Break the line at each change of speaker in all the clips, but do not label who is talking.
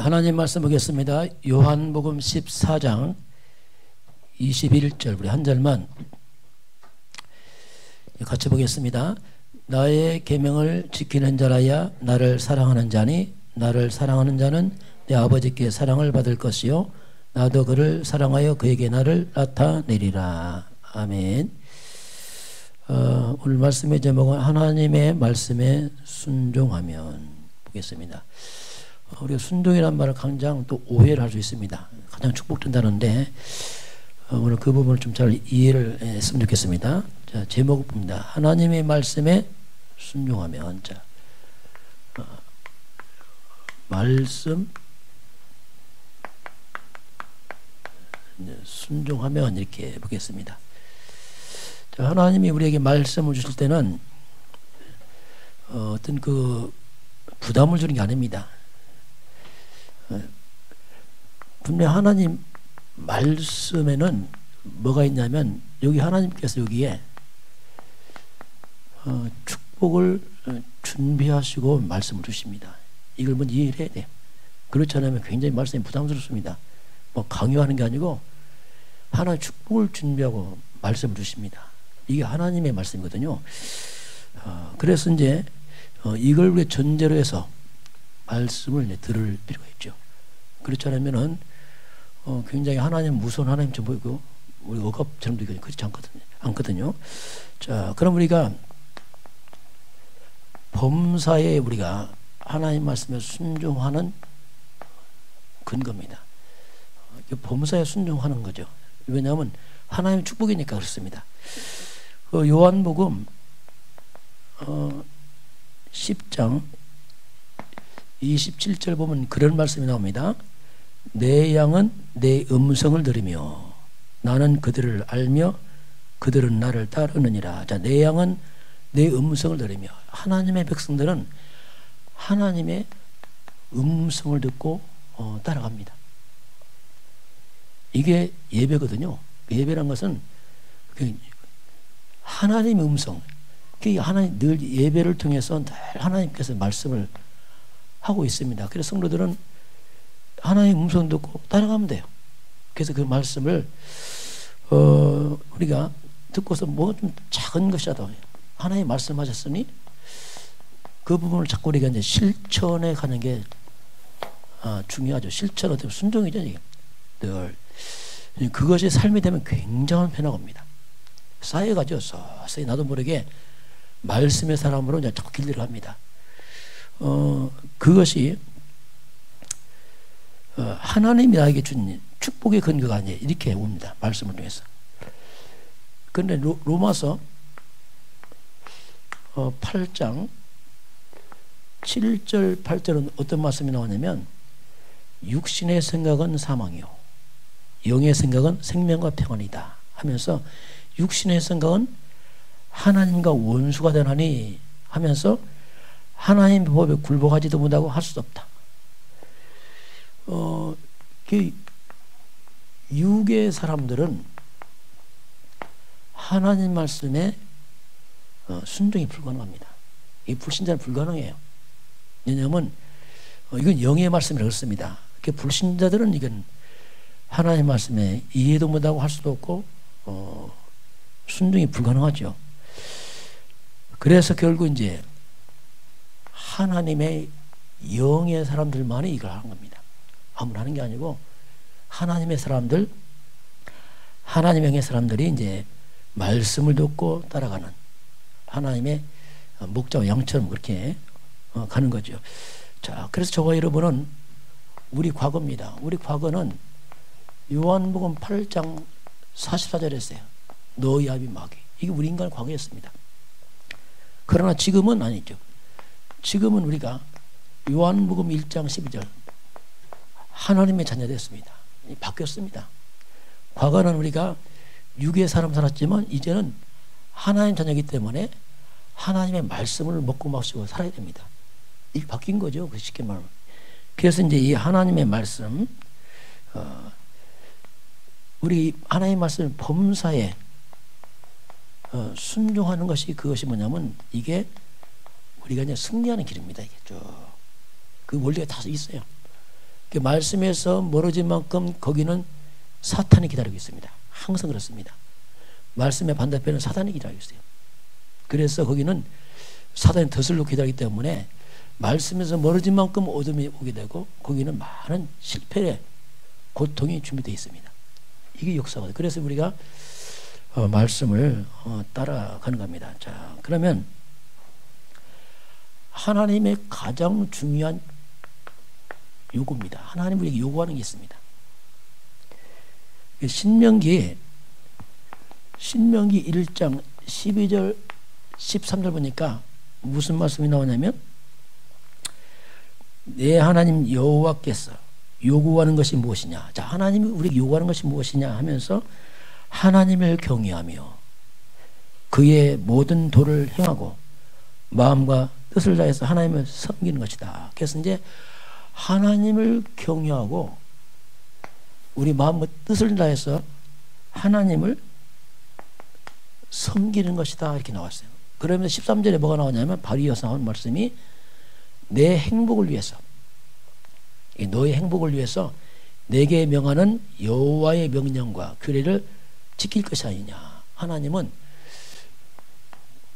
하나님 말씀 보겠습니다. 요한복음 14장 21절 우리 한 절만 같이 보겠습니다. 나의 계명을 지키는 자라야 나를 사랑하는 자니 나를 사랑하는 자는 내 아버지께 사랑을 받을 것이요 나도 그를 사랑하여 그에게 나를 나타내리라. 아멘. 오늘 말씀의 제목은 하나님의 말씀에 순종하면 보겠습니다. 우리가 순종이라는 말을 가장 또 오해를 할 수 있습니다. 가장 축복된다는데 오늘 그 부분을 좀 잘 이해를 했으면 좋겠습니다. 자, 제목을 봅니다. 하나님의 말씀에 순종하면. 자, 말씀 순종하면 이렇게 보겠습니다. 자, 하나님이 우리에게 말씀을 주실 때는 어떤 그 부담을 주는 게 아닙니다. 분명 하나님 말씀에는 뭐가 있냐면 여기 하나님께서 여기에 축복을 준비하시고 말씀을 주십니다. 이걸 먼저 이해를 해야 돼요. 그렇지 않으면 굉장히 말씀이 부담스럽습니다. 뭐 강요하는 게 아니고 하나의 축복을 준비하고 말씀을 주십니다. 이게 하나님의 말씀이거든요. 그래서 이제 이걸 우리 전제로 해서 말씀을 들을 필요가 있죠. 그렇지 않으면은 굉장히 하나님 무서운 하나님처럼 보이고 우리 억압처럼 보이고 그렇지 않거든요. 자, 그럼 우리가 범사에 우리가 하나님 말씀에 순종하는 근거입니다. 범사에 순종하는 거죠. 왜냐하면 하나님 축복이니까 그렇습니다. 요한복음 10장 27절 보면 그런 말씀이 나옵니다. 내 양은 내 음성을 들으며 나는 그들을 알며 그들은 나를 따르느니라. 자, 내 양은 내 음성을 들으며 하나님의 백성들은 하나님의 음성을 듣고 따라갑니다. 이게 예배거든요. 예배란 것은 하나님의 음성. 하나님 늘 예배를 통해서 늘 하나님께서 말씀을 하고 있습니다. 그래서 성도들은 하나님의 음성 듣고 따라가면 돼요. 그래서 그 말씀을 우리가 듣고서 뭐 좀 작은 것이라도 하나님 말씀하셨으니 그 부분을 자꾸 우리가 이제 실천에 가는 게 중요하죠. 실천 어떻게 순종이죠. 이게 늘 그것이 삶이 되면 굉장한 변화가 옵니다. 쌓여가죠. 서서히 나도 모르게 말씀의 사람으로 이제 자꾸 길들여 갑니다. 그것이 하나님이 나에게 준 축복의 근거가 아니에요. 이렇게 옵니다. 말씀을 통해서. 그런데 로마서 8장 7절 8절은 어떤 말씀이 나오냐면 육신의 생각은 사망이요 영의 생각은 생명과 평안이다 하면서 육신의 생각은 하나님과 원수가 되나니 하면서 하나님의 법에 굴복하지도 못하고 할 수도 없다. 육의 사람들은 하나님 말씀에 순종이 불가능합니다. 이 불신자는 불가능해요. 왜냐하면 이건 영의 말씀이라고 했습니다. 불신자들은 이건 하나님 말씀에 이해도 못하고 할 수도 없고 순종이 불가능하죠. 그래서 결국 이제 하나님의 영의 사람들만이 이걸 하는 겁니다. 아무나 하는 게 아니고 하나님의 사람들, 하나님의 영의 사람들이 이제 말씀을 듣고 따라가는 하나님의 목자와 양처럼 그렇게 가는 거죠. 자, 그래서 저와 여러분은 우리 과거입니다. 우리 과거는 요한복음 8장 44절에 했어요. 너희 아비 마귀. 이게 우리 인간의 과거였습니다. 그러나 지금은 아니죠. 지금은 우리가 요한복음 1장 12절 하나님의 자녀 됐습니다. 바뀌었습니다. 과거는 우리가 육의 사람 살았지만 이제는 하나님 자녀이기 때문에 하나님의 말씀을 먹고 마시고 살아야 됩니다. 이게 바뀐 거죠. 쉽게 말하면. 그래서 이제 이 하나님의 말씀 우리 하나님의 말씀 범사에 순종하는 것이 그것이 뭐냐면 이게 우리가 이제 승리하는 길입니다. 이게 쭉 그 원리가 다 있어요. 그 말씀에서 멀어진 만큼 거기는 사탄이 기다리고 있습니다. 항상 그렇습니다. 말씀의 반대편은 사탄이 기다리고 있어요. 그래서 거기는 사탄이 덫을 놓고 기다리기 때문에 말씀에서 멀어진 만큼 어둠이 오게 되고 거기는 많은 실패의 고통이 준비되어 있습니다. 이게 역사거든요. 그래서 우리가 말씀을 따라가는 겁니다. 자, 그러면 하나님의 가장 중요한 요구입니다. 하나님 우리에게 요구하는 게 있습니다. 신명기 1장 12절 13절 보니까 무슨 말씀이 나오냐면 내 하나님 여호와께서 요구하는 것이 무엇이냐. 자, 하나님이 우리에게 요구하는 것이 무엇이냐 하면서 하나님을 경외하며 그의 모든 도를 행하고 마음과 뜻을 다해서 하나님을 섬기는 것이다. 그래서 이제 하나님을 경외하고 우리 마음과 뜻을 다해서 하나님을 섬기는 것이다. 이렇게 나왔어요. 그러면서 13절에 뭐가 나오냐면 바로 이어서 나온 말씀이 내 행복을 위해서, 너의 행복을 위해서 내게 명하는 여호와의 명령과 규례를 지킬 것이 아니냐. 하나님은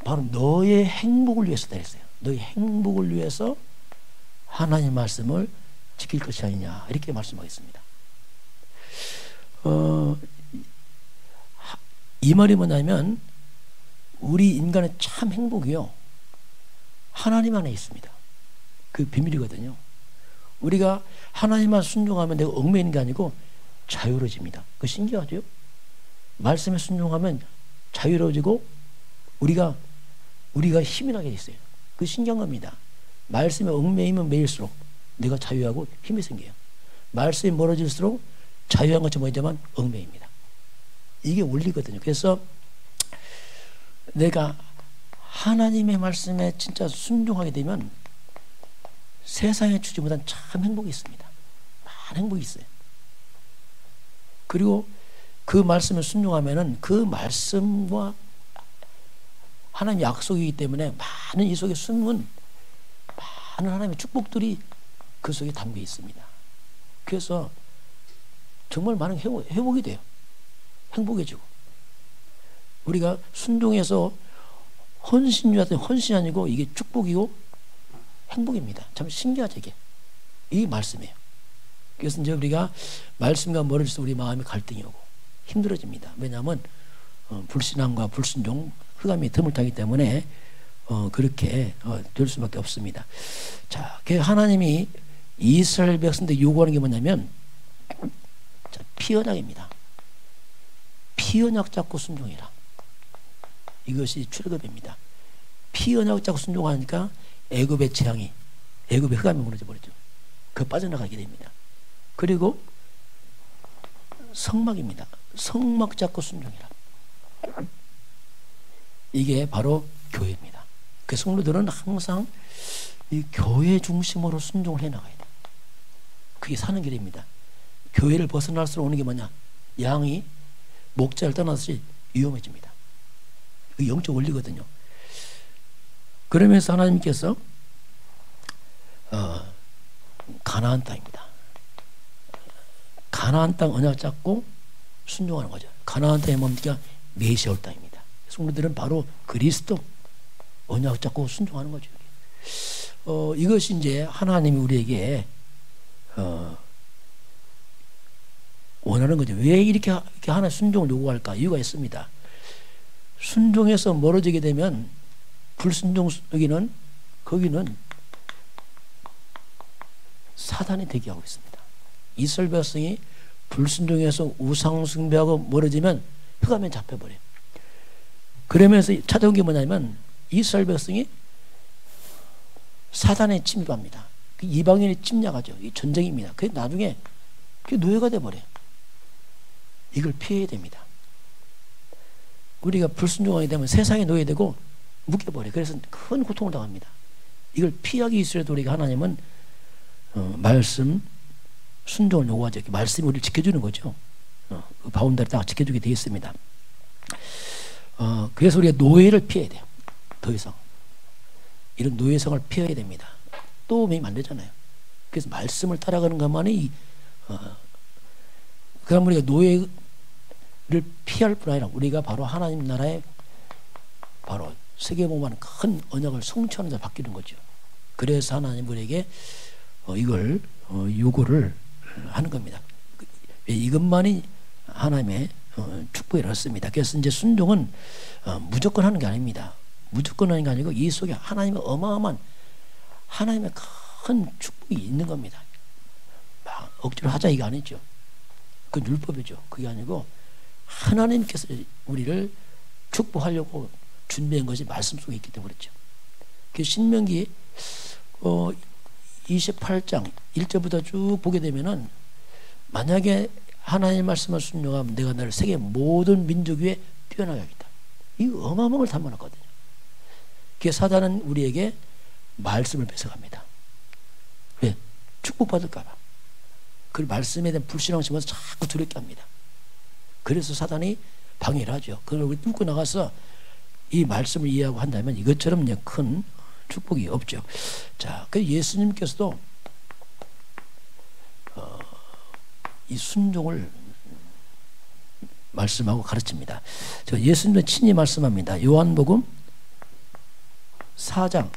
바로 너의 행복을 위해서다 했어요. 너의 행복을 위해서 하나님 말씀을 지킬 것이 아니냐. 이렇게 말씀하겠습니다. 이 말이 뭐냐면 우리 인간의 참 행복이요, 하나님 안에 있습니다. 그 비밀이거든요. 우리가 하나님만 순종하면 내가 얽매이는 게 아니고 자유로워집니다. 그거 신기하죠? 말씀에 순종하면 자유로워지고 우리가 힘이 나게 있어요. 그거 신기한 겁니다. 말씀에 얽매이면 매일수록 내가 자유하고 힘이 생겨요. 말씀이 멀어질수록 자유한 것처럼 보이지만 얽매입니다. 이게 원리거든요. 그래서 내가 하나님의 말씀에 진짜 순종하게 되면 세상에 주지 못한 참 행복이 있습니다. 많은 행복이 있어요. 그리고 그 말씀을 순종하면은 그 말씀과 하나님의 약속이기 때문에 많은 이 속에 숨은 많은 하나님의 축복들이 그 속에 담겨 있습니다. 그래서 정말 많은 회복이 돼요. 행복해지고. 우리가 순종해서 헌신이라든 헌신이 아니고 이게 축복이고 행복입니다. 참 신기하죠, 이게. 이 말씀이에요. 그래서 이제 우리가 말씀과 멀어질수록 우리 마음이 갈등이 오고 힘들어집니다. 왜냐하면 불신앙과 불순종, 흑암이 드물타기 때문에 그렇게 될 수밖에 없습니다. 자, 하나님이 이스라엘 백성들에게 요구하는 게 뭐냐면 피언약입니다. 피언약 잡고 순종해라. 이것이 출애굽입니다. 피언약 잡고 순종하니까 애굽의 재앙이, 애굽의 흑암이 무너져 버리죠. 그 빠져나가게 됩니다. 그리고 성막입니다. 성막 잡고 순종해라. 이게 바로 교회입니다. 그 성도들은 항상 이 교회 중심으로 순종을 해 나가야 돼요. 그게 사는 길입니다. 교회를 벗어날수록 오는 게 뭐냐? 양이 목자를 떠나듯이 위험해집니다. 그 영적 원리거든요. 그러면서 하나님께서 가나안 땅입니다. 가나안 땅 언약 잡고 순종하는 거죠. 가나안 땅의 뭡니까? 메시아올 땅입니다. 성도들은 바로 그리스도 언약 잡고 순종하는 거죠. 이것이 이제 하나님이 우리에게 원하는 거죠. 왜 이렇게 하나님 순종을 요구할까? 이유가 있습니다. 순종해서 멀어지게 되면 불순종 거기는 사단이 대기하고 있습니다. 이스라엘 백성이 불순종해서 우상 숭배하고 멀어지면 흑암에 잡혀버려요. 그러면서 찾아온 게 뭐냐면 이스라엘 백성이 사단에 침입합니다. 이방인이 침략하죠. 이 전쟁입니다. 그게 나중에 그게 노예가 돼버려요. 이걸 피해야 됩니다. 우리가 불순종하게 되면 세상에 노예되고 묶여버려요. 그래서 큰 고통을 당합니다. 이걸 피하기 위해서라도 우리가 하나님은 말씀 순종을 요구하죠. 말씀이 우리를 지켜주는 거죠. 그 바운더리 딱 지켜주게 되어 있습니다. 그래서 우리가 노예를 피해야 돼요. 더 이상 이런 노예성을 피해야 됩니다. 또 매면 안 되잖아요. 그래서 말씀을 따라가는 것만이 그럼 우리가 노예를 피할 뿐 아니라 우리가 바로 하나님 나라의 바로 세계보만 큰 언약을 성취하는 자 바뀌는 거죠. 그래서 하나님 우리에게 이걸 요구를 하는 겁니다. 이것만이 하나님의 축복이라 했습니다. 그래서 이제 순종은 무조건 하는 게 아닙니다. 무조건 하는 게 아니고 이 속에 하나님의 어마어마한 하나님의 큰 축복이 있는 겁니다. 막 억지로 하자 이게 아니죠. 그 율법이죠. 그게 아니고 하나님께서 우리를 축복하려고 준비한 것이 말씀 속에 있기 때문에 그렇죠. 그 신명기 28장 1절부터 쭉 보게 되면은 만약에 하나님의 말씀을 순종하면 내가 너를 세계 모든 민족 위에 뛰어나게 하겠다. 이거 어마어마한 걸 담아놨거든요. 그게 사단은 우리에게 말씀을 뺏어갑니다. 왜? 축복받을까 봐. 그 말씀에 대한 불신앙을 심어서 자꾸 두렵게 합니다. 그래서 사단이 방해를 하죠. 그걸 우리 뚫고 나가서 이 말씀을 이해하고 한다면 이것처럼 큰 축복이 없죠. 자, 그 예수님께서도 이 순종을 말씀하고 가르칩니다. 예수님은 친히 말씀합니다. 요한복음 4장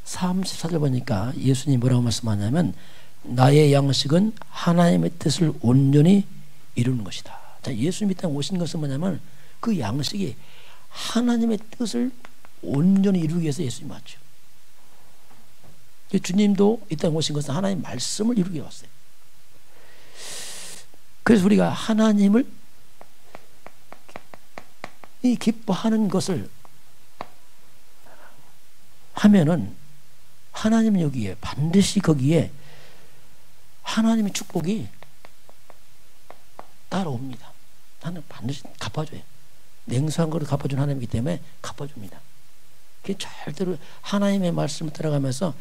34절 보니까 예수님이 뭐라고 말씀하냐면 나의 양식은 하나님의 뜻을 온전히 이루는 것이다. 자, 예수님이 이 땅에 오신 것은 뭐냐면 그 양식이 하나님의 뜻을 온전히 이루기 위해서 예수님이 왔죠. 주님도 이 땅에 오신 것은 하나님의 말씀을 이루기 위해 왔어요. 그래서 우리가 하나님을 이 기뻐하는 것을 하면은 하나님 여기에 반드시 거기에 하나님의 축복이 따라옵니다. 하나님 반드시 갚아줘요. 냉수한 거를 갚아준 하나님이기 때문에 갚아줍니다. 그게 절대로 하나님의 말씀을 따라가면서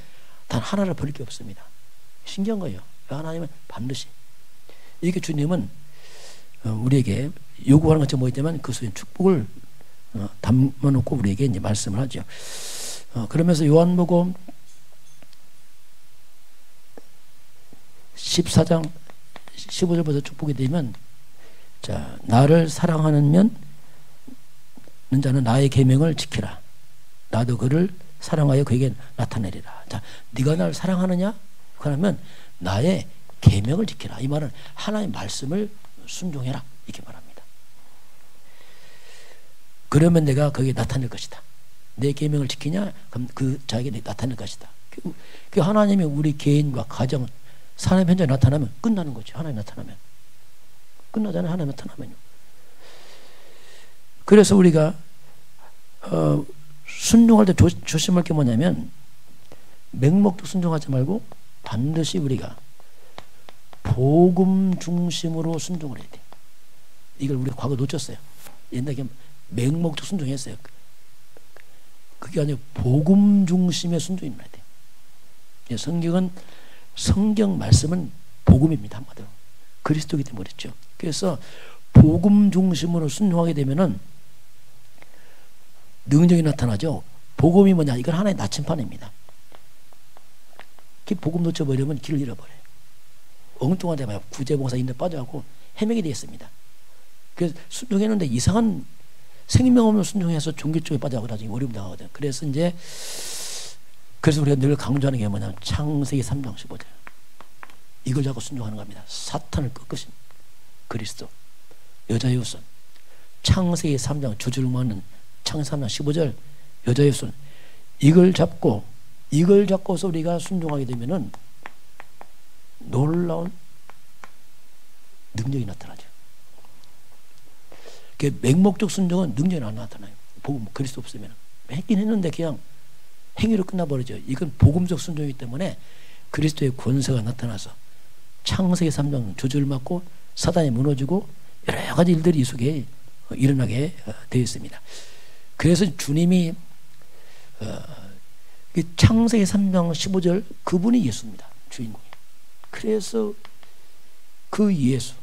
단 하나를 버릴 게 없습니다. 신기한 거예요. 하나님은 반드시 이렇게 주님은 우리에게 요구하는 것처럼 보이지만 그 속에 축복을 담아놓고 우리에게 이제 말씀을 하죠. 그러면서 요한복음 14장 15절부터 쭉 보게 되면 자, 나를 사랑하는 자는 나의 계명을 지키라. 나도 그를 사랑하여 그에게 나타내리라. 자, 네가 나를 사랑하느냐? 그러면 나의 계명을 지키라. 이 말은 하나님의 말씀을 순종해라. 이렇게 말합니다. 그러면 내가 거기에 나타낼 것이다. 내 계명을 지키냐? 그럼 그 자에게 나타낼 것이다. 그 하나님이 우리 개인과 가정, 사람 현장에 나타나면 끝나는 거죠. 하나님 나타나면 끝나잖아요. 하나님 나타나면요. 그래서 우리가 순종할 때 조심할 게 뭐냐면 맹목도 순종하지 말고 반드시 우리가 복음 중심으로 순종을 해야 돼. 이걸 우리가 과거 놓쳤어요. 옛날에 맹목도 순종했어요. 그게 아니고 복음 중심의 순종이 말해야 돼. 성경은 성경 말씀은 복음입니다. 한마디로 그리스도이기 때문에 그렇죠. 그래서 복음 중심으로 순종하게 되면은 능력이 나타나죠. 복음이 뭐냐? 이건 하나의 나침판입니다. 복음 놓쳐버리면 길을 잃어버려요. 엉뚱한 데 봐요. 구제봉사 있는데 빠져갖고 헤매게 되어 있습니다. 그래서 순종했는데 이상한 생명 없는 순종해서 종교 쪽에 빠져가고 나중에 어려움 당하거든. 그래서 우리가 늘 강조하는 게 뭐냐면 창세기 3장 15절. 이걸 자꾸 순종하는 겁니다. 사탄을 꺾으신 그리스도. 여자의 후손. 창세기 3장 주주를 모는 창세기 3장 15절 여자의 후손. 이걸 잡고서 우리가 순종하게 되면은 놀라운 능력이 나타나죠. 그 맹목적 순종은 능력이 안 나타나요. 복음 그리스도 없으면 했긴 했는데 그냥 행위로 끝나버리죠. 이건 복음적 순종이기 때문에 그리스도의 권세가 나타나서 창세기 3장 조절 맞고 사단이 무너지고 여러 가지 일들이 이 속에 일어나게 되어 있습니다. 그래서 주님이 창세기 3장 15절 그분이 예수입니다. 주인공이. 그래서 그 예수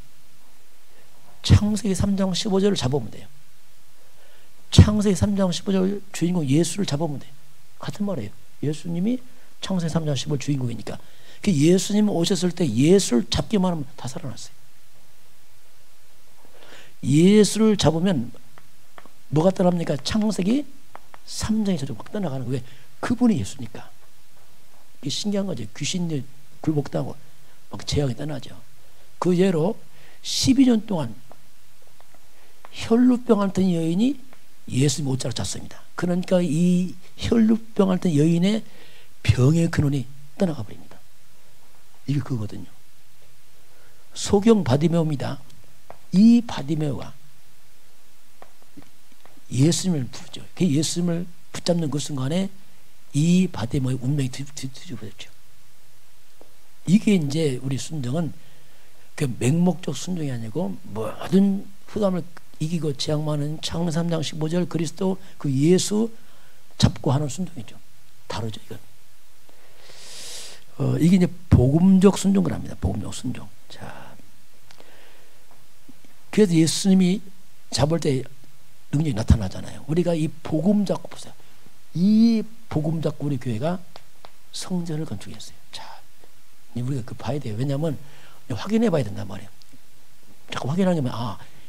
창세기 3장 15절을 잡으면 돼요. 창세기 3장 15절 주인공 예수를 잡으면 돼요. 같은 말이에요. 예수님이 창세기 3장 15절 주인공이니까 예수님 오셨을 때 예수를 잡기만 하면 다 살아났어요. 예수를 잡으면 뭐가 떠납니까? 창세기 3장에 저쪽 막 떠나가는 거예요. 왜? 그분이 예수니까. 이게 신기한 거죠. 귀신들 굴복당하고 막 재앙이 떠나죠. 그 예로 12년 동안 혈루병 앓던 여인이 예수님 옷자락 잤습니다. 그러니까 이 혈루병 앓던 여인의 병의 근원이 떠나가 버립니다. 이게 그거거든요. 소경 바디메오입니다. 이 바디메오가 예수님을 부르죠. 그 예수님을 붙잡는 그 순간에 이 바디메오의 운명이 뒤집어졌죠. 이게 이제 우리 순종은 그 맹목적 순종이 아니고 모든 흑암을 이기고 재앙만은 창세기 3장 15절 그리스도 그 예수 잡고 하는 순종이죠. 다르죠, 이건. 이게 이제 복음적 순종을 합니다. 복음적 순종. 자, 그래서 예수님이 잡을 때 능력이 나타나잖아요. 우리가 이 복음 잡고 보세요. 이 복음 잡고 우리 교회가 성전을 건축했어요. 자, 우리가 그 봐야 돼요. 왜냐하면 확인해 봐야 된단 말이에요. 자꾸 확인하면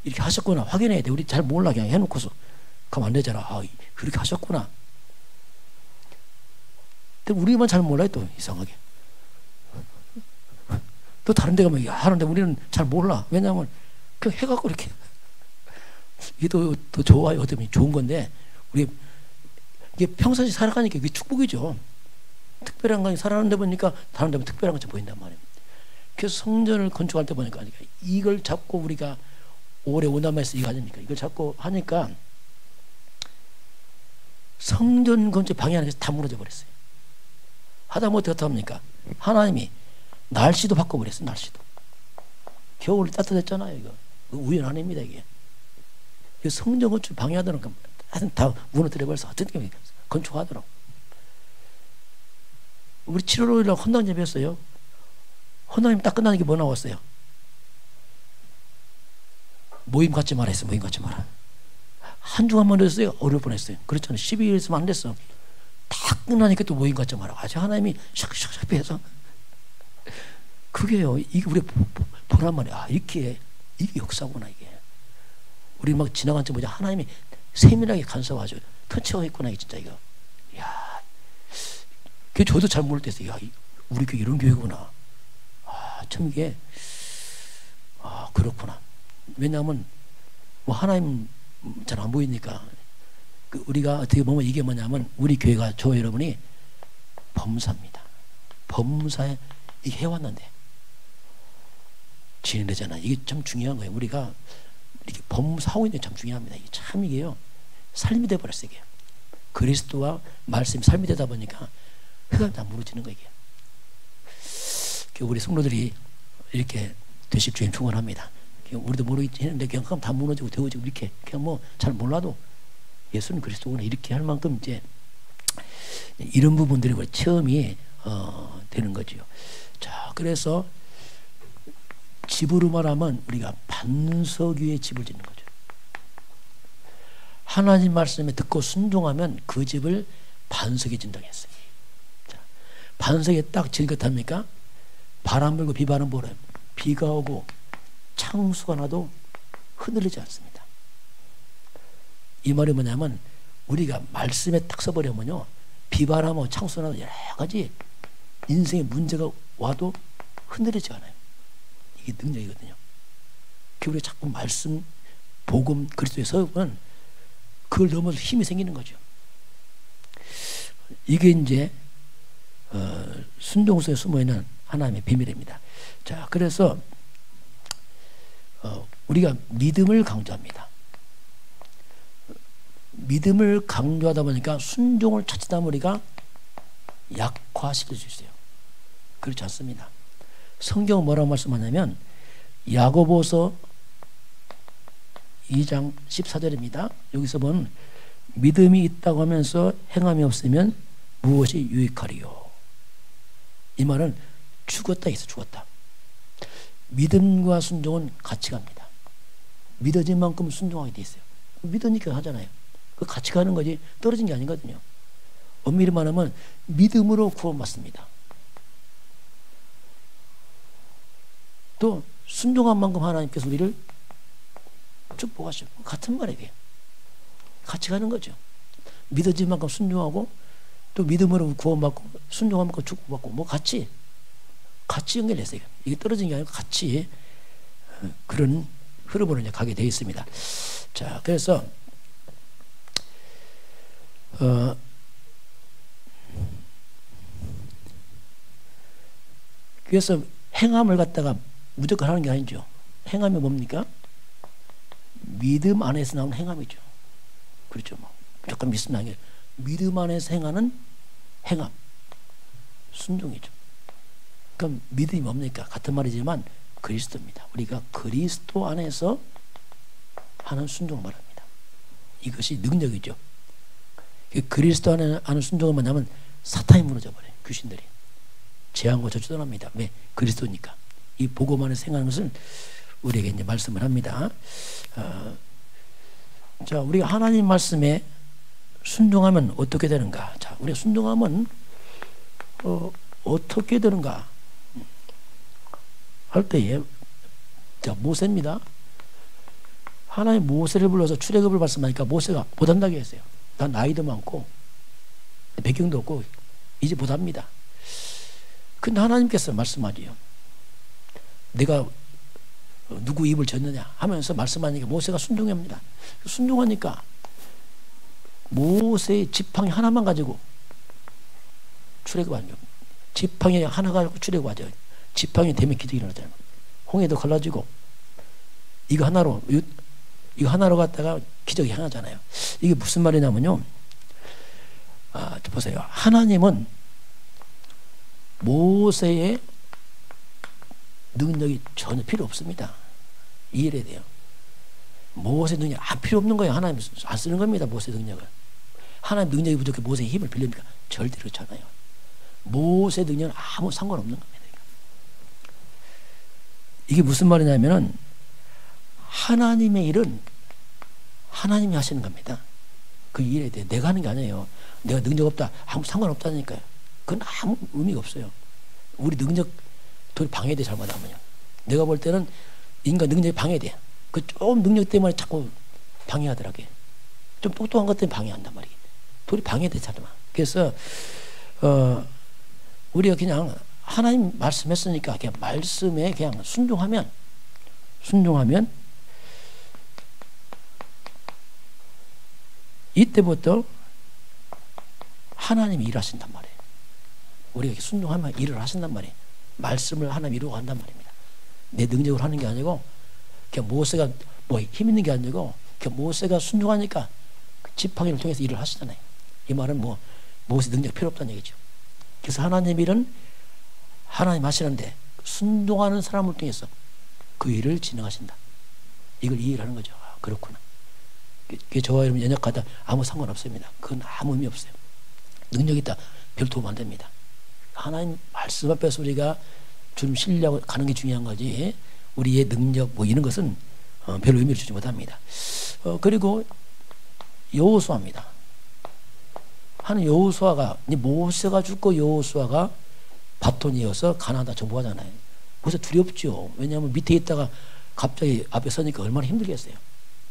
이렇게 하셨구나. 확인해야 돼. 우리 잘 몰라 그냥 해놓고서 가면 안 되잖아. 그렇게 하셨구나. 근데 우리만 잘 몰라요. 또 이상하게. 또 다른 데 가면 하는데 우리는 잘 몰라. 왜냐하면 그 해갖고 이렇게 이게 더 좋아요. 어쩌면 좋은 건데 우리 이게 평상시 살아가니까 이게 축복이죠. 특별한 거 살아가는 데 보니까 다른 데면 특별한 것처럼 보인단 말이에요. 그래서 성전을 건축할 때 보니까 이걸 잡고 우리가 오래 오남에서 이거 하니까 이걸 잡고 하니까 성전 건축 방해하는 게 다 무너져 버렸어요. 하다못해 어떻게 합니까? 하나님이 날씨도 바꿔버렸어요. 날씨도. 겨울이 따뜻했잖아요. 이거 우연 아닙니다. 이게 성전 건축 방해하더라고. 하여튼 다 무너뜨려버려서 어떻게 건축하더라고. 우리 7월 5일날 헌당 예배했어요. 헌당님 딱 끝나는 게 뭐 나왔어요? 모임 갖지 마라 했어요. 모임 갖지 마라. 한 주간만 됐어요. 어려울 뻔했어요. 그렇잖아요. 12일 있으면 안 됐어. 다 끝나니까 또 모임 갖지 마라. 아주 하나님이 샥샥샥 해서 그게요. 이게 우리 보란 말이야. 이게 역사구나 이게. 우리 막 지나간 적 뭐냐. 하나님이 세밀하게 간섭하죠. 터치하고 있구나 이게 진짜 이거. 야, 그 저도 잘 모를 때서 야, 우리 교회 이런 교회구나. 참 이게 그렇구나. 왜냐하면 뭐 하나님 잘 안 보이니까 우리가 어떻게 보면 이게 뭐냐면 우리 교회가 저 여러분이 범사입니다. 범사에 이게 해왔는데 진행되잖아. 이게 참 중요한 거예요. 우리가 이렇게 범사하고 있는 게 참 중요합니다. 이게 참 이게요 삶이 돼버렸어요. 이게 그리스도와 말씀이 삶이 되다 보니까 흑암이 다 무너지는 거예요. 우리 성도들이 이렇게 되실 주님 축원합니다. 우리도 모르겠지 했는데 그냥 다 무너지고 되어지고 이렇게 그냥 뭐 잘 몰라도 예수는 그리스도구나 이렇게 할 만큼 이제 이런 부분들이 체험이 되는 거죠. 자, 그래서 집으로 말하면 우리가 반석 위에 집을 짓는 거죠. 하나님 말씀에 듣고 순종하면 그 집을 반석에 짓는다고 했어요. 자, 반석에 딱 지을 것 합니까? 바람 불고 비바람 불어요. 비가 오고 창수가 나도 흔들리지 않습니다. 이 말이 뭐냐면 우리가 말씀에 딱 써버리면요 비바람하고 창수가 나도 여러 가지 인생의 문제가 와도 흔들리지 않아요. 이게 능력이거든요. 우리가 자꾸 말씀, 복음, 그리스도에 서면 그걸 넘어서 힘이 생기는 거죠. 이게 이제 순종 속에 숨어있는 하나님의 비밀입니다. 자, 그래서 우리가 믿음을 강조합니다. 믿음을 강조하다 보니까 순종을 찾다 우리가 약화시킬 수 있어요. 그렇지 않습니다. 성경은 뭐라고 말씀하냐면 야고보서 2장 14절입니다. 여기서 보면 믿음이 있다고 하면서 행함이 없으면 무엇이 유익하리요. 이 말은 죽었다 해서 죽었다. 믿음과 순종은 같이 갑니다. 믿어진 만큼 순종하게 돼 있어요. 믿으니까 하잖아요. 그 같이 가는 거지 떨어진 게 아니거든요. 엄밀히 말하면 믿음으로 구원받습니다. 또 순종한 만큼 하나님께서 우리를 축복하시고 같은 말이에요. 같이 가는 거죠. 믿어진 만큼 순종하고 또 믿음으로 구원받고 순종한 만큼 축복받고 뭐 같이 연결했어요. 이게 떨어진 게 아니고 같이 그런 흐름으로 이제 가게 되어 있습니다. 자, 그래서 그래서 행함을 갖다가 무조건 하는 게 아니죠. 행함이 뭡니까? 믿음 안에서 나오는 행함이죠. 그렇죠. 뭐 무조건 믿음 안에 믿음 안에서 행하는 행함, 순종이죠. 그럼 믿음이 뭡니까? 같은 말이지만 그리스도입니다. 우리가 그리스도 안에서 하는 순종을 말합니다. 이것이 능력이죠. 그리스도 안에 하는 순종을 만나면 사탄이 무너져 버려요. 귀신들이 재앙과 저주 떠납니다. 왜? 그리스도니까. 이 복음 안에서 행하는 것을 우리에게 이제 말씀을 합니다. 자, 우리가 하나님 말씀에 순종하면 어떻게 되는가? 자, 우리가 순종하면 어떻게 되는가? 할 때에 자, 모세입니다. 하나님 모세를 불러서 출애굽을 말씀하니까 모세가 못한다고 했어요. 난 나이도 많고 배경도 없고 이제 못합니다. 근데 하나님께서 말씀하지요. 내가 누구 입을 졌느냐 하면서 말씀하니까 모세가 순종합니다. 순종하니까 모세의 지팡이 하나만 가지고 출애굽하는 겁니다. 지팡이 하나 가지고 출애굽하죠. 지팡이 되면 기적이 일어나잖아요. 홍해도 갈라지고 이거 하나로 갖다가 기적이 행하잖아요. 이게 무슨 말이냐면요. 보세요. 하나님은 모세의 능력이 전혀 필요 없습니다. 이해해야 돼요. 모세 능력 필요 없는 거예요. 하나님 안 쓰는 겁니다. 모세 능력을. 하나님 능력이 부족해 모세의 힘을 빌립니까? 절대 그렇지 않아요. 모세 능력은 아무 상관없는 겁니다. 이게 무슨 말이냐면은 하나님의 일은 하나님이 하시는 겁니다. 그 일에 대해 내가 하는 게 아니에요. 내가 능력 없다 아무 상관없다니까요. 그건 아무 의미가 없어요. 우리 능력 더 방해돼 잘못하면요. 내가 볼 때는 인간 능력이 방해돼. 그 좀 능력 때문에 자꾸 방해하더라고요. 좀 똑똑한 것 때문에 방해한단 말이에요. 돌이 방해되잖아. 그래서 우리가 그냥 하나님 말씀했으니까 그냥 말씀에 그냥 순종하면 이때부터 하나님이 일하신단 말이에요. 우리가 순종하면 일을 하신단 말이에요. 말씀을 하나님 이루고 한단 말입니다. 내 능력으로 하는 게 아니고 그냥 모세가 뭐 힘 있는 게 아니고 그냥 모세가 순종하니까 그 지팡이를 통해서 일을 하시잖아요. 이 말은 뭐 모세 능력 필요 없다는 얘기죠. 그래서 하나님 일은 하나님 하시는데 순종하는 사람을 통해서 그 일을 진행하신다. 이걸 이해를 하는 거죠. 그렇구나. 그게 저와 여러분 연약하다 아무 상관없습니다. 그건 아무 의미 없어요. 능력이 있다 별 도움 안 됩니다. 하나님 말씀 앞에서 우리가 좀 신뢰하고 가는 게 중요한 거지 우리의 능력 뭐 이런 것은 별 의미를 주지 못합니다. 그리고 여호수아입니다. 하는 여호수아가 모세가 죽고 여호수아가 바톤이 이어서 가나안 정복하잖아요. 그래서 두렵죠. 왜냐하면 밑에 있다가 갑자기 앞에 서니까 얼마나 힘들겠어요.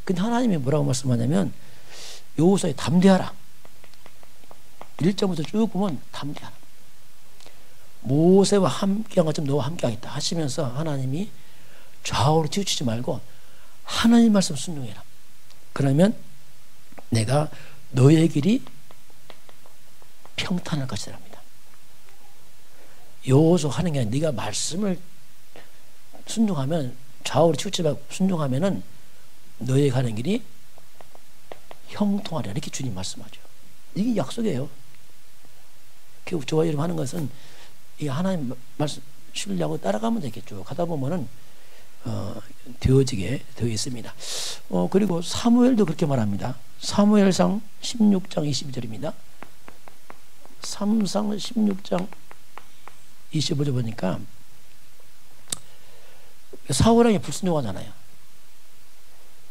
근데 하나님이 뭐라고 말씀하냐면 여호수아에 담대하라. 1절부터 쭉 보면 담대하라. 모세와 함께한 것처럼 너와 함께하겠다 하시면서 하나님이 좌우로 치우치지 말고 하나님 말씀 순종해라. 그러면 내가 너의 길이 평탄할 것이라 합니다. 여호수아 하는 게 아니라 네가 말씀을 순종하면 좌우로 치우치지 말고 순종하면은 너의 가는 길이 형통하리라 이렇게 주님 말씀하죠. 이게 약속이에요. 저와 여러분 하는 것은 이 하나님 말씀 신뢰하고 따라가면 되겠죠. 가다 보면은 되어지게 되어 있습니다. 그리고 사무엘도 그렇게 말합니다. 사무엘상 16장 22절입니다. 3상 16장 25절 보니까 사울왕이 불순종하잖아요.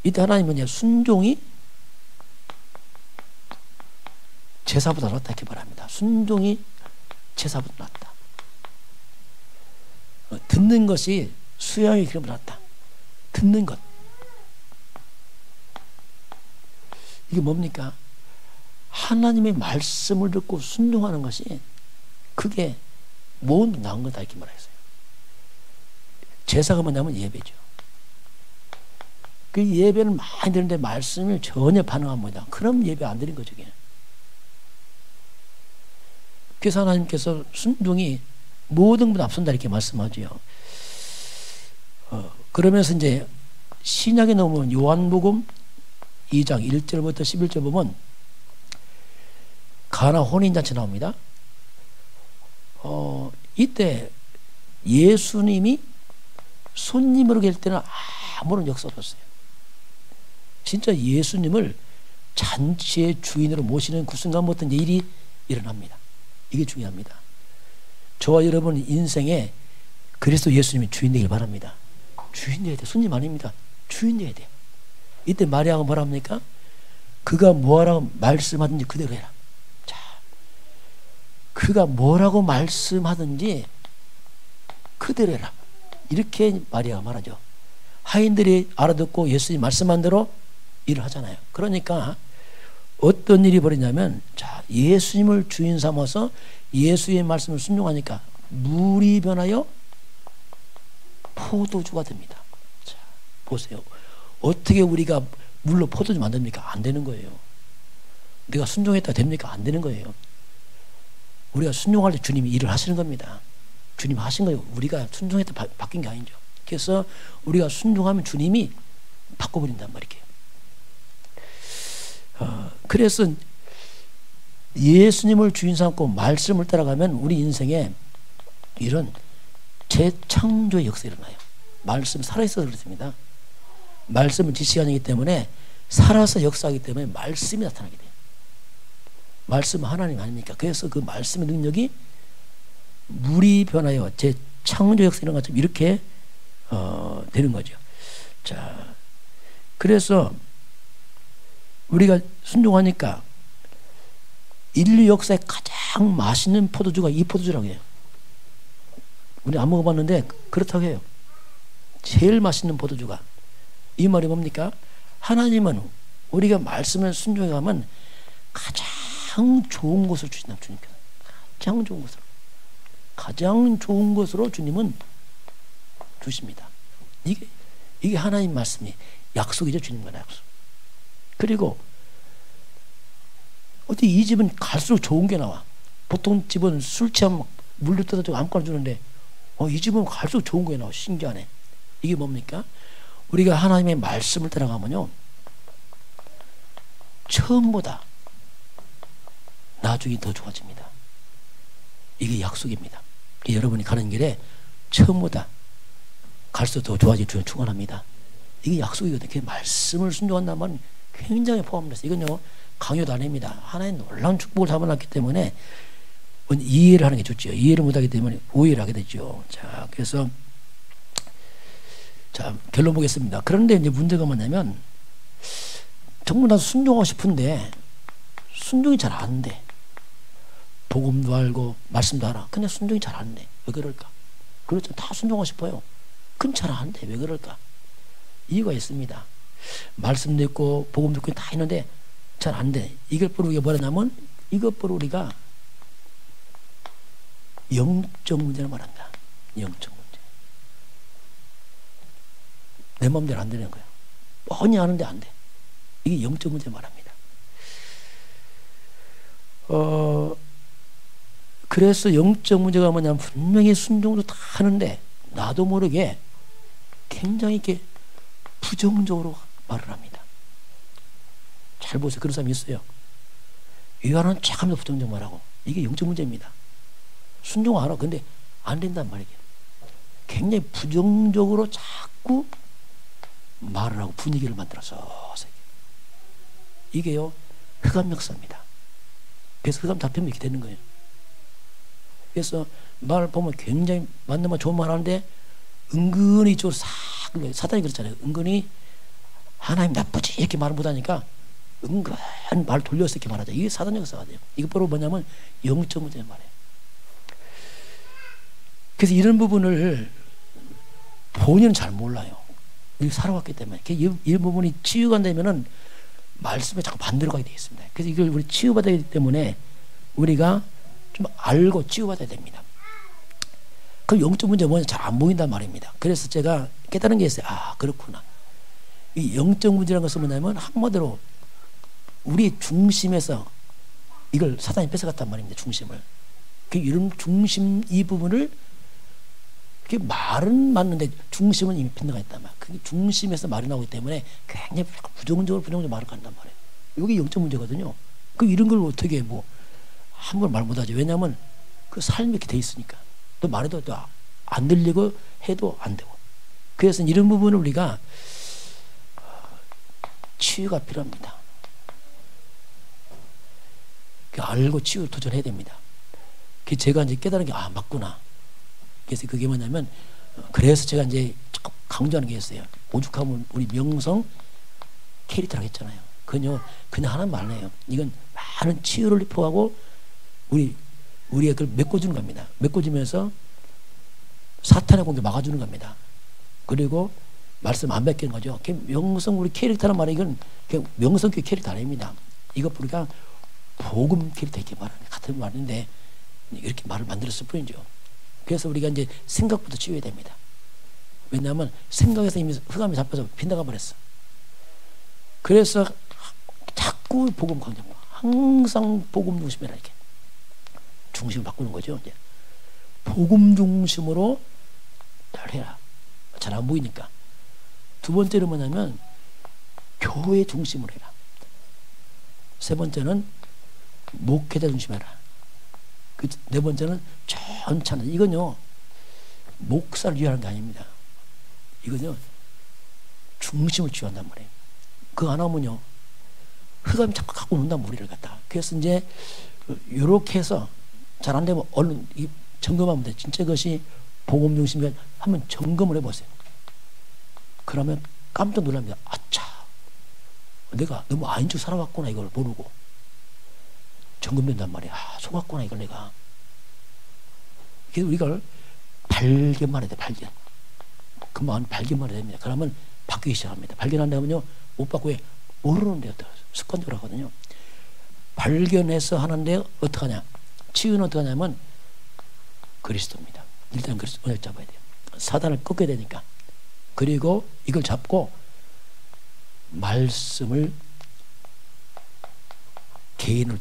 이때 하나님은 순종이 제사보다 낫다 이렇게 말합니다. 순종이 제사보다 낫다. 듣는 것이 수양의 기름을 받았다. 듣는 것. 이게 뭡니까? 하나님의 말씀을 듣고 순종하는 것이 그게 모든 나은 거다 이렇게 말했어요. 제사가 뭐냐면 예배죠. 그 예배는 많이 드는데 말씀을 전혀 반응합니다. 그럼 예배 안 드린 거죠. 그게. 그래서 하나님께서 순종이 모든 것보다 앞선다 이렇게 말씀하죠. 그러면서 이제 신약에 나오면 요한복음 2장 1절부터 11절 보면 가나 혼인잔치 나옵니다. 이때 예수님이 손님으로 갈 때는 아무런 역사 없었어요. 진짜 예수님을 잔치의 주인으로 모시는 그 순간부터 이제 일이 일어납니다. 이게 중요합니다. 저와 여러분 인생에 그리스도 예수님이 주인 되길 바랍니다. 주인 되어야 돼. 손님 아닙니다. 주인 되어야 돼. 이때 마리아가 뭐라 합니까? 그가 뭐라고 말씀하든지 그대로 해라. 자, 그가 뭐라고 말씀하든지 그대로 해라. 이렇게 마리아가 말하죠. 하인들이 알아듣고 예수님 말씀한 대로 일을 하잖아요. 그러니까 어떤 일이 벌어지냐면, 자, 예수님을 주인 삼아서 예수의 말씀을 순종하니까 물이 변하여 포도주가 됩니다. 자, 보세요. 어떻게 우리가 물로 포도주 만듭니까? 안 되는 거예요. 내가 순종했다 됩니까? 안 되는 거예요. 우리가 순종할 때 주님이 일을 하시는 겁니다. 주님 하신 거예요. 우리가 순종했다 바뀐 게 아니죠. 그래서 우리가 순종하면 주님이 바꿔버린단 말이에요. 그래서 예수님을 주인 삼고 말씀을 따라가면 우리 인생에 이런 재창조의 역사가 일어나요. 말씀 살아있어서 그렇습니다. 말씀은 지식이 아니기 때문에 살아서 역사하기 때문에 말씀이 나타나게 돼요. 말씀은 하나님 아닙니까? 그래서 그 말씀의 능력이 물이 변하여 재창조 역사 이런 것처럼 이렇게 되는 거죠. 자, 그래서 우리가 순종하니까 인류 역사에 가장 맛있는 포도주가 이 포도주라고 해요. 우리 안 먹어봤는데 그렇다고 해요. 제일 맛있는 포도주가. 이 말이 뭡니까? 하나님은 우리가 말씀을 순종하면 가장 좋은 것을 주신다. 주님께서 가장 좋은 것으로, 가장 좋은 것으로 주님은 주십니다. 이게 하나님 말씀이 약속이죠. 주님과 약속. 그리고 어디 이 집은 갈수록 좋은 게 나와. 보통 집은 술 취하면 물도 뜯어주고 아무거나 주는데 이 집은 갈수록 좋은 게 나와. 신기하네. 이게 뭡니까? 우리가 하나님의 말씀을 따라가면요, 처음보다 나중에 더 좋아집니다. 이게 약속입니다. 여러분이 가는 길에 처음보다 갈수록 더 좋아질 줄 축원합니다. 이게 약속이거든요. 그 말씀을 순종한다면 굉장히 포함돼서, 이건요 강요도 아닙니다. 하나의 놀라운 축복을 담아놨기 때문에 이해를 하는 게 좋죠. 이해를 못하기 때문에 오해를 하게 되죠. 자, 그래서 자, 결론 보겠습니다. 그런데 이제 문제가 뭐냐면, 정말 나도 순종하고 싶은데 순종이 잘 안 돼. 복음도 알고 말씀도 알아. 근데 순종이 잘 안 돼. 왜 그럴까? 그렇죠. 다 순종하고 싶어요. 근데 잘 안 돼. 왜 그럴까? 이유가 있습니다. 말씀도 있고 복음도 있고 다 있는데 잘 안 돼. 이걸 보러 우리가 뭐라냐면, 이것 보러 우리가 영적 문제를 말한다. 영적 문제. 내 마음대로 안 되는 거예요. 뻔히 아는데 안 돼. 이게 영적 문제 말합니다. 그래서 영적 문제가 뭐냐면, 분명히 순종도 다 하는데 나도 모르게 굉장히 이렇게 부정적으로 말을 합니다. 잘 보세요. 그런 사람이 있어요. 이거는 참으로 부정적 말하고. 이게 영적 문제입니다. 순종하라. 근데 안 된단 말이에요. 굉장히 부정적으로 자꾸 말을 하고 분위기를 만들어서, 이게요 흑암 역사입니다. 그래서 흑암 잡히면 이렇게 되는 거예요. 그래서 말 보면 굉장히 맞는 말 좋은 말 하는데 은근히 이쪽으로 싹, 사단이 그렇잖아요. 은근히 하나님 나쁘지 이렇게 말을 못하니까 은근 말 돌려서 이렇게 말하죠. 이게 사단 역사가 돼요. 이거 바로 뭐냐면 영적 문제 말이에요. 그래서 이런 부분을 본인은 잘 몰라요. 살아왔기 때문에. 이 부분이 치유가 안 되면은 말씀에 자꾸 반대로 가게 되어 있습니다. 그래서 이걸 우리 치유받아야 되기 때문에 우리가 좀 알고 치유받아야 됩니다. 그 영적 문제가 뭐냐 잘 안 보인단 말입니다. 그래서 제가 깨달은 게 있어요. 아, 그렇구나. 이 영적 문제라는 것은 뭐냐면 한마디로 우리 중심에서 이걸 사단이 뺏어갔단 말입니다. 중심을. 그 이런 중심 이 부분을 그게 말은 맞는데 중심은 이미 빈도가 있단 말이에요. 그게 중심에서 말이 나오기 때문에 굉장히 부정적으로 말을 간단 말이에요. 이게 영적 문제거든요. 그 이런 걸 어떻게 뭐 함부로 말 못하죠. 왜냐하면 그 삶이 이렇게 돼 있으니까. 또 말해도 또 안 들리고 해도 안 되고. 그래서 이런 부분을 우리가 치유가 필요합니다. 알고 치유 도전해야 됩니다. 제가 이제 깨달은 게 아 맞구나. 그래서 그게 뭐냐면 그래서 제가 이제 강조하는 게 있어요. 오죽하면 우리 명성 캐릭터라고 했잖아요. 그냥 하는 말이에요. 이건 많은 치유를 포하고 우리가 그걸 메꿔주는 겁니다. 메꿔주면서 사탄의 공격 막아주는 겁니다. 그리고 말씀 안 뺏기는 거죠. 명성 우리 캐릭터란 말은 이건 명성교 캐릭터 아닙니다. 이거 우리가 복음 캐릭터 이렇게 말하는 같은 말인데 이렇게 말을 만들었을 뿐이죠. 그래서 우리가 이제 생각부터 치유해야 됩니다. 왜냐하면 생각에서 이미 흑암이 잡혀서 빗나가 버렸어. 그래서 자꾸 복음 강조, 항상 복음 중심이라 이렇게 중심을 바꾸는 거죠. 이제 복음 중심으로 잘 해라. 잘 안 보이니까. 두 번째는 뭐냐면 교회 중심으로 해라. 세 번째는 목회자 중심으로 해라. 네 번째는 전차는 이건요 목사를 위하는 게 아닙니다. 이건요 중심을 치유한단 말이에요. 그거 안 하면요 흑암이 자꾸 갖고 논단 머리를 갖다. 그래서 이제 이렇게 해서 잘 안 되면 얼른 점검하면 돼. 진짜 그것이 복음 중심이 한번 점검을 해보세요. 그러면 깜짝 놀랍니다. 아차, 내가 너무 아닌 줄 살아왔구나. 이걸 모르고 점검된단 말이야. 아, 속았구나 이걸 내가. 그래서 우리가 발견만 해야 돼. 발견. 그 마음 발견만 해야 됩니다. 그러면 바뀌기 시작합니다. 발견한다면요 못 바꾸게 모르는데 습관적으로 하거든요. 발견해서 하는데 어떻게 하냐. 치유는 어떻게 하냐면 그리스도입니다. 일단 그리스도 은혜를 잡아야 돼요. 사단을 꺾어야 되니까. 그리고 이걸 잡고 말씀을 개인으로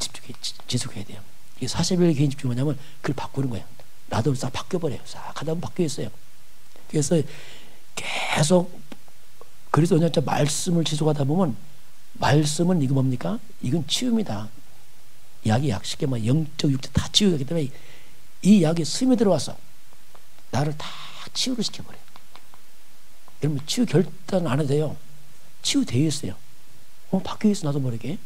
지속해야 돼요. 이게 40일 개인 집중이 뭐냐면 그걸 바꾸는 거예요. 나도 싹 바뀌어버려요. 싹 하다 보면 바뀌어 있어요. 그래서 계속 그리스도 언약자 말씀을 지속하다 보면 말씀은 이거 뭡니까? 이건 치유입니다. 약이 쉽게 뭐 영적 육적 다 치유하기 때문에 이 약이 숨이 들어와서 나를 다 치유를 시켜버려요. 여러분 치유 결단 안 해도 돼요. 치유되어 있어요. 바뀌어 있어 나도 모르게.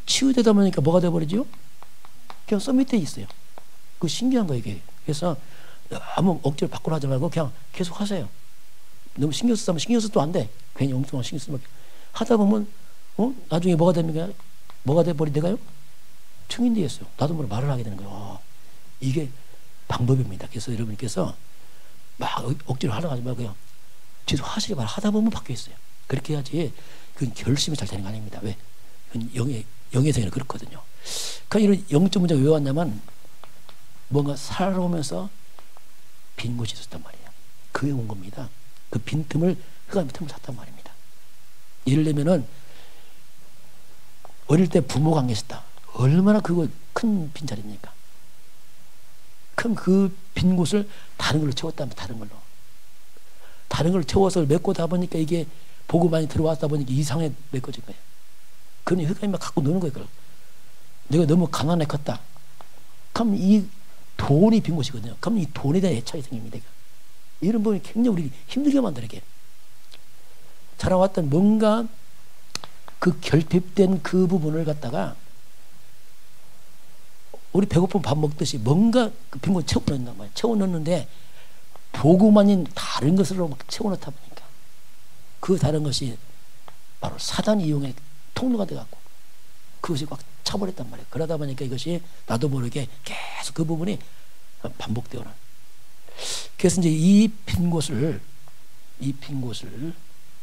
치유되다 보니까 뭐가 돼버리죠? 그냥 서 밑에 있어요. 그거 신기한 거예요 이게. 그래서 아무 억지로 바꾸려 하지 말고 그냥 계속 하세요. 너무 신경 쓰면 신경 써도 안 돼. 괜히 엉뚱한 신경 쓰면 하다 보면 나중에 뭐가 됩니까? 뭐가 돼버리 내가요? 증인되겠어요. 나도 모르게 말을 하게 되는 거예요. 이게 방법입니다. 그래서 여러분께서 막 억지로 하려고 하지 말고 그냥 계속 하시기 바라. 하다 보면 바뀌어 있어요. 그렇게 해야지 그건 결심이 잘 되는 거 아닙니다. 왜? 그건 영의 세계는 그렇거든요. 그러니까 이런 영적 문제가 왜 왔냐면 뭔가 살아오면서 빈 곳이 있었단 말이에요. 그게 온 겁니다. 그 빈틈을 흑암이 틈을 샀단 말입니다. 예를 들면은 어릴 때 부모가 안 계셨다. 얼마나 그거 큰 빈자리입니까? 그럼 그 빈 곳을 다른 걸로 채웠다면 다른 걸 채워서 메꾸다 보니까 이게 복음 많이 들어왔다 보니까 이상하게 메꿔진 거예요. 그러니 흑암이 막 갖고 노는 거예요. 그걸. 내가 너무 가난해 컸다. 그럼 이 돈이 빈 곳이거든요. 그럼 이 돈에 대한 애착이 생깁니다. 이런 부분이 굉장히 우리 힘들게 만들게. 자라왔던 뭔가 그 결핍된 그 부분을 갖다가 우리 배고프면 밥 먹듯이 뭔가 그 빈 곳 채워넣는단 말이에요. 채워넣는데 복음 아닌 다른 것으로 막 채워넣다 보니까 그 다른 것이 바로 사단 이용의 통로가 돼갖고 그것이 꽉 차버렸단 말이에요. 그러다 보니까 이것이 나도 모르게 계속 그 부분이 반복되어는 그래서 이제 이 빈 곳을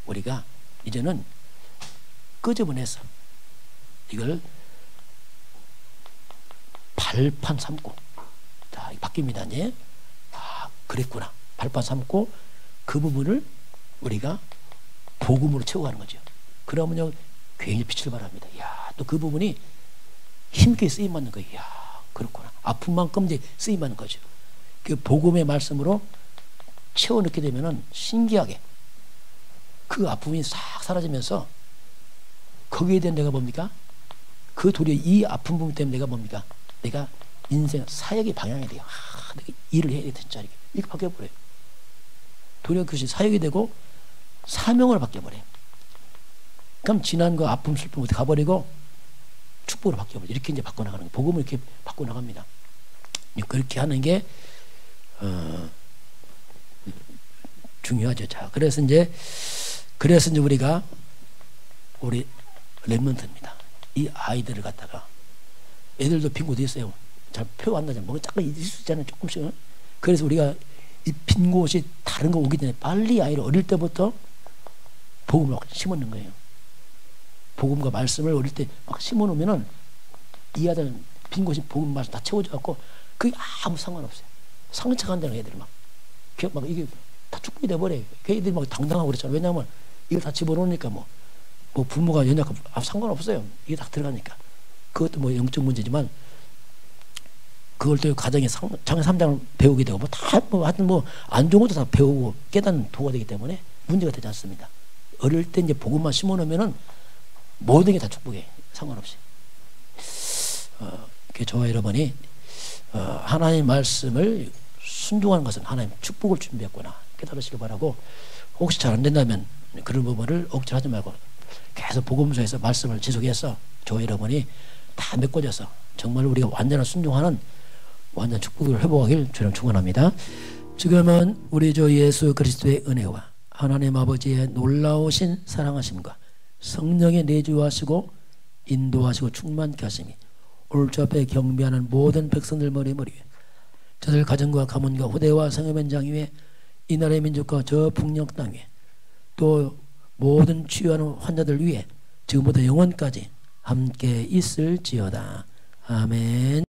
우리가 이제는 끄집어내서 이걸 발판 삼고, 자, 바뀝니다. 이제. 아, 그랬구나. 발판 삼고 그 부분을 우리가 복음으로 채워가는 거죠. 그러면요, 굉장히 빛을 발합니다. 야, 또 그 부분이 힘있게 쓰임받는 거예요. 야, 그렇구나. 아픈 만큼 이제 쓰임받는 거죠. 그 복음의 말씀으로 채워넣게 되면은 신기하게 그 아픔이 싹 사라지면서 거기에 대한 내가 뭡니까? 그 도리어 이 아픈 부분 때문에 내가 뭡니까? 내가 인생 사역의 방향이 돼요. 아, 내가 일을 해야 돼, 진짜. 이렇게 바뀌어버려요. 도리어 그것이 사역이 되고 사명을 바뀌어버려요. 그럼 지난 그 아픔, 슬픔부터 가버리고 축복으로 바뀌어버려요. 이렇게 이제 바꿔나가는 거예요. 복음을 이렇게 바꿔나갑니다. 그렇게 하는 게 중요하죠. 자, 그래서 이제 우리가 우리 랩런트입니다. 이 아이들을 갖다가 애들도 빈 곳이 있어요. 잘 표현 안 나잖아요. 뭔가 잠깐 있을 수 있잖아요. 조금씩은. 그래서 우리가 이 빈 곳이 다른 거 오기 전에 빨리 아이를 어릴 때부터 복음을 심어놓는 거예요. 복음과 말씀을 어릴 때 막 심어놓으면은 이 아들은 빈 곳이 복음 말씀 다 채워져갖고 그게 아무 상관없어요. 상처간다는 애들 막 이게 다 축복이 돼버려요. 그 애들이 막 당당하고 그랬잖아요. 왜냐하면 이걸 다 집어넣으니까 뭐 부모가 연약하고 상관없어요. 이게 다 들어가니까. 그것도 뭐 영적 문제지만 그걸 또 가정의 장애 3장을 배우게 되고 하여튼 안 좋은 것도 다 배우고 깨닫는 도가 되기 때문에 문제가 되지 않습니다. 어릴 때 이제 복음만 심어놓으면은 모든 게 다 축복이에요. 상관없이. 저와 여러분이 하나님 말씀을 순종하는 것은 하나님 축복을 준비했구나 깨달으시길 바라고, 혹시 잘 안 된다면 그런 부분을 억지로 하지 말고 계속 복음서에서 말씀을 지속해서 저와 여러분이 다 메꿔져서 정말 우리가 완전한 순종하는 완전 축복을 회복하길 주님 축원합니다. 지금은 우리 주 예수 그리스도의 은혜와 하나님 아버지의 놀라우신 사랑하심과 성령의 내주하시고 인도하시고 충만케 하심이 오늘 주 앞에 경배하는 모든 백성들 머리 위에, 저들 가정과 가문과 후대와 성읍 현장 위에, 이 나라의 민족과 저 북녘 땅 위에, 또 모든 치유하는 환자들 위에 지금부터 영원까지 함께 있을지어다. 아멘.